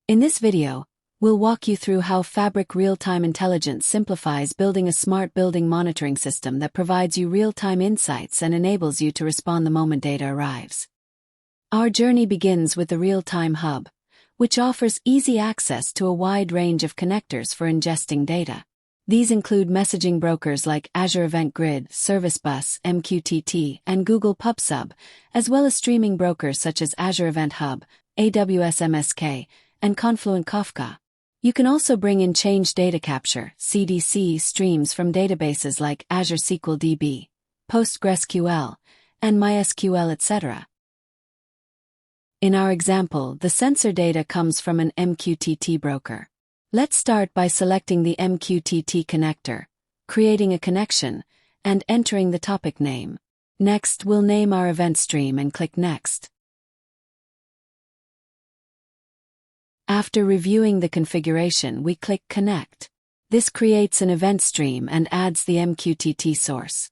In this video, we'll walk you through how Fabric Real-Time Intelligence simplifies building a smart building monitoring system that provides you real-time insights and enables you to respond the moment data arrives. Our journey begins with the Real-Time Hub, which offers easy access to a wide range of connectors for ingesting data. These include messaging brokers like Azure Event Grid, Service Bus, MQTT, and Google PubSub, as well as streaming brokers such as Azure Event Hub, AWS MSK, and Confluent Kafka. You can also bring in change data capture (CDC) streams from databases like Azure SQL DB, PostgreSQL, and MySQL, etc. In our example, the sensor data comes from an MQTT broker. Let's start by selecting the MQTT connector, creating a connection, and entering the topic name. Next, we'll name our event stream and click Next. After reviewing the configuration, we click Connect. This creates an event stream and adds the MQTT source.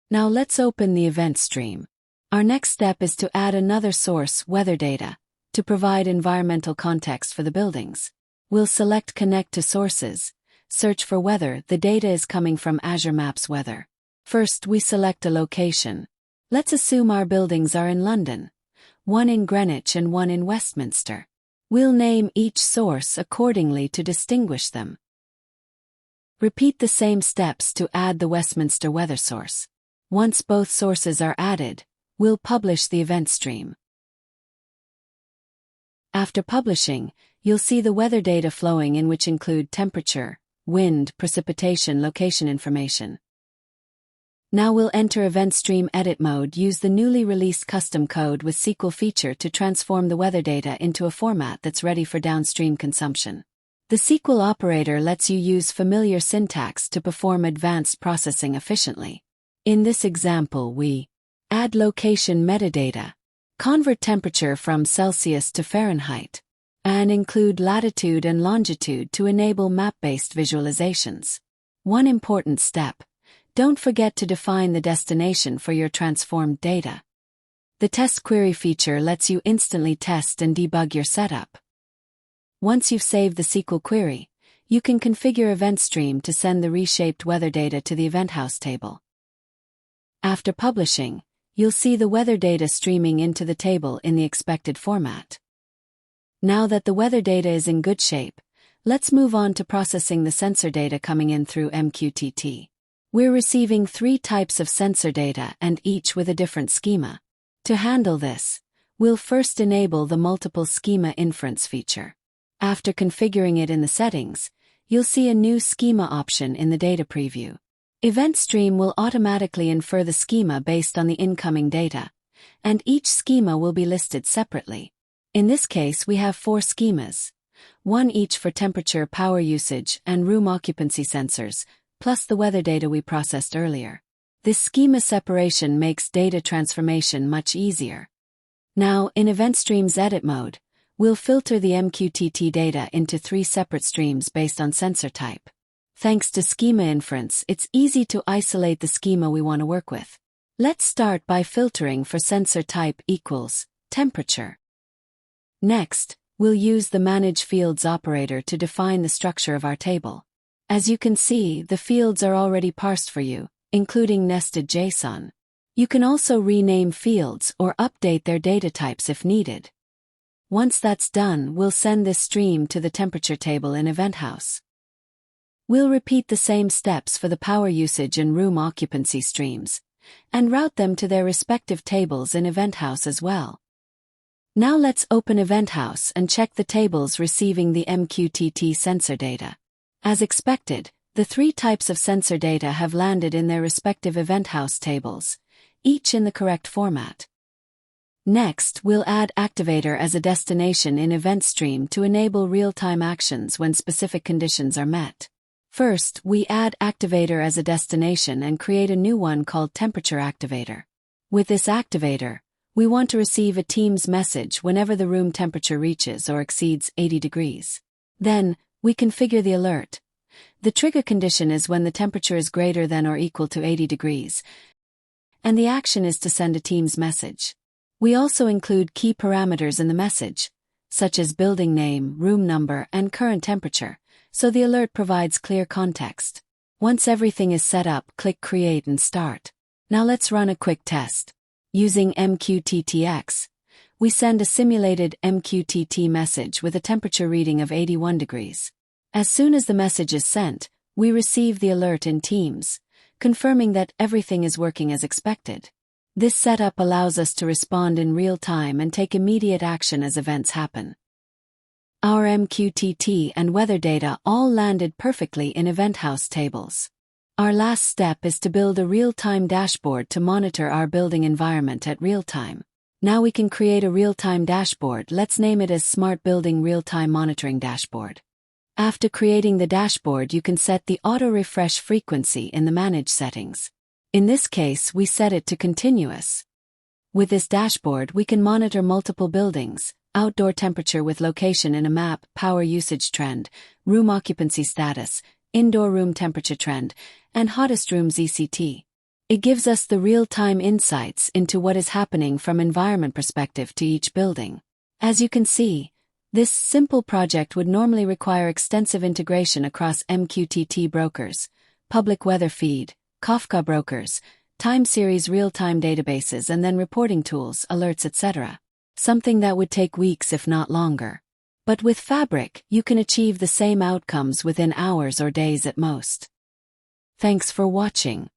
Now let's open the event stream. Our next step is to add another source, weather data, to provide environmental context for the buildings. We'll select Connect to Sources, search for weather. The data is coming from Azure Maps Weather. First, we select a location. Let's assume our buildings are in London, one in Greenwich and one in Westminster. We'll name each source accordingly to distinguish them. Repeat the same steps to add the Westminster weather source. Once both sources are added, we'll publish the event stream. After publishing, you'll see the weather data flowing in, which include temperature, wind, precipitation, location information. Now we'll enter Event Stream Edit mode. Use the newly released custom code with SQL feature to transform the weather data into a format that's ready for downstream consumption. The SQL operator lets you use familiar syntax to perform advanced processing efficiently. In this example, we add location metadata, convert temperature from Celsius to Fahrenheit, and include latitude and longitude to enable map-based visualizations. One important step: don't forget to define the destination for your transformed data. The test query feature lets you instantly test and debug your setup. Once you've saved the SQL query, you can configure EventStream to send the reshaped weather data to the Event House table. After publishing, you'll see the weather data streaming into the table in the expected format. Now that the weather data is in good shape, let's move on to processing the sensor data coming in through MQTT. We're receiving 3 types of sensor data and each with a different schema. To handle this, we'll first enable the multiple schema inference feature. After configuring it in the settings, you'll see a new schema option in the data preview. EventStream will automatically infer the schema based on the incoming data, and each schema will be listed separately. In this case, we have 4 schemas, one each for temperature, power usage, and room occupancy sensors, plus the weather data we processed earlier. This schema separation makes data transformation much easier. Now, in EventStream's edit mode, we'll filter the MQTT data into 3 separate streams based on sensor type. Thanks to schema inference, it's easy to isolate the schema we want to work with. Let's start by filtering for sensor type equals temperature. Next, we'll use the Manage Fields operator to define the structure of our table. As you can see, the fields are already parsed for you, including nested JSON. You can also rename fields or update their data types if needed. Once that's done, we'll send this stream to the temperature table in Event House. We'll repeat the same steps for the power usage and room occupancy streams, and route them to their respective tables in Event House as well. Now let's open Event House and check the tables receiving the MQTT sensor data. As expected, the 3 types of sensor data have landed in their respective Event House tables, each in the correct format. Next, we'll add Activator as a destination in EventStream to enable real-time actions when specific conditions are met. First, we add Activator as a destination and create a new one called Temperature Activator. With this activator, we want to receive a Teams message whenever the room temperature reaches or exceeds 80 degrees. Then, we configure the alert. The trigger condition is when the temperature is greater than or equal to 80 degrees, and the action is to send a Teams message. We also include key parameters in the message, such as building name, room number, and current temperature, so the alert provides clear context. Once everything is set up, click Create and Start. Now let's run a quick test. Using MQTTX, we send a simulated MQTT message with a temperature reading of 81 degrees. As soon as the message is sent, we receive the alert in Teams, confirming that everything is working as expected. This setup allows us to respond in real time and take immediate action as events happen. Our MQTT and weather data all landed perfectly in Event House tables. Our last step is to build a real-time dashboard to monitor our building environment at real time. Now we can create a real-time dashboard. Let's name it as Smart Building Real-Time Monitoring Dashboard. After creating the dashboard, you can set the auto-refresh frequency in the Manage settings. In this case, we set it to continuous. With this dashboard, we can monitor multiple buildings, outdoor temperature with location in a map, power usage trend, room occupancy status, indoor room temperature trend, and hottest rooms ECT. It gives us the real-time insights into what is happening from environment perspective to each building. As you can see, this simple project would normally require extensive integration across MQTT brokers, public weather feed, Kafka brokers, time series real-time databases, and then reporting tools, alerts, etc. Something that would take weeks if not longer. But with Fabric, you can achieve the same outcomes within hours or days at most. Thanks for watching.